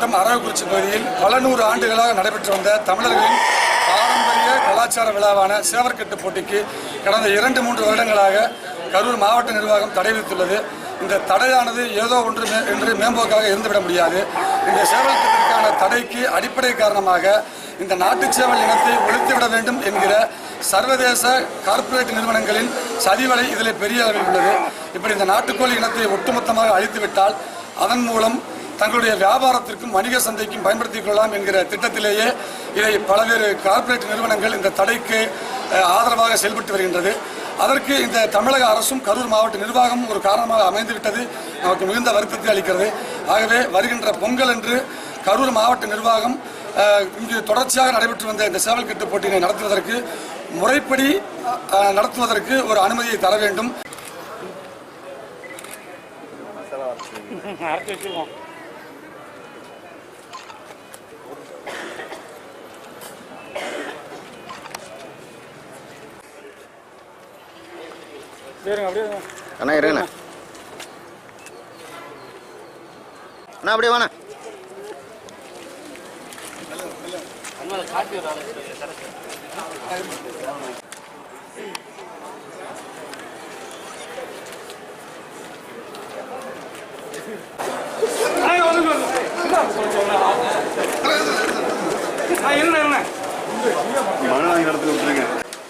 மாவட்டம் அரவக்குறிச்சி பகுதியில் பல நூறு ஆண்டுகளாக நடைபெற்று வந்த தமிழர்களின் பாரம்பரிய கலாச்சார விழாவான சேவற்கட்டு போட்டிக்கு கடந்த 2-3 வருடங்களாக கரூர் மாவட்ட நிர்வாகம் தடை விதித்துள்ளது. இந்த தடையானது ஏதோ ஒன்று என்று மேம்போக்காக இருந்துவிட முடியாது. இந்த சேவல்கட்டிற்கான தடைக்கு அடிப்படை காரணமாக இந்த நாட்டு சேவல் இனத்தை ஒழித்துவிட வேண்டும் என்கிற சர்வதேச கார்ப்பரேட் நிறுவனங்களின் சதிவலை இதில் பெரிய அளவில் உள்ளது. இப்படி இந்த நாட்டுக்கோழி இனத்தை ஒட்டுமொத்தமாக அழித்துவிட்டால் அதன் மூலம் தங்களுடைய வியாபாரத்திற்கும் வணிக சந்தைக்கும் பயன்படுத்திக் கொள்ளலாம் என்கிற திட்டத்திலேயே இதை பல்வேறு கார்ப்பரேட் நிறுவனங்கள் இந்த தடைக்கு ஆதரவாக செயல்பட்டு வருகின்றது. அதற்கு இந்த தமிழக அரசும் கரூர் மாவட்ட நிர்வாகம் ஒரு காரணமாக அமைந்துவிட்டது நமக்கு மிகுந்த வருத்தத்தை அளிக்கிறது. ஆகவே வருகின்ற பொங்கல் என்று கரூர் மாவட்ட நிர்வாகம் இங்கு தொடர்ச்சியாக நடைபெற்று வந்த இந்த சேவல்கட்டு போட்டியினை நடத்துவதற்கு முறைப்படி நடத்துவதற்கு ஒரு அனுமதியை தர வேண்டும். அண்ணா இருங்கண்ணா, அண்ணா அப்படியே வாண்ணா.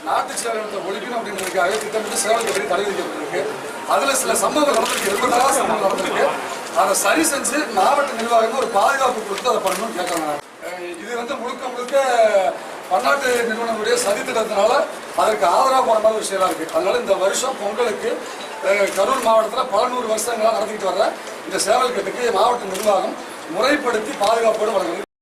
நாட்டு சேவலத்தை ஒழிக்கணும் அப்படின்றதுக்காக திட்டமிட்டு சேவல்கட்டு தடை விதிக்கப்பட்டிருக்கு. அதுல சில சம்பவங்கள் நடந்திருக்கு, எதிர்பாராத சம்பவம் நடந்திருக்கு. அதை சரி செஞ்சு மாவட்ட நிர்வாகம் ஒரு பாதுகாப்பு கொடுத்து அதை பண்ணணும்னு கேட்கறாங்க. இது முழுக்க பன்னாட்டு நிறுவனங்களுடைய சதி திட்டத்தினால அதற்கு ஆதரவாக போற மாதிரி ஒரு செயலா இருக்கு. அதனால இந்த வருஷம் பொங்கலுக்கு கரூர் மாவட்டத்தில் பல 100 வருஷங்களாக நடத்திக்கிட்டு வர்ற இந்த சேவல்கட்டுக்கு மாவட்ட நிர்வாகம் முறைப்படுத்தி பாதுகாப்போடு வழங்குறது.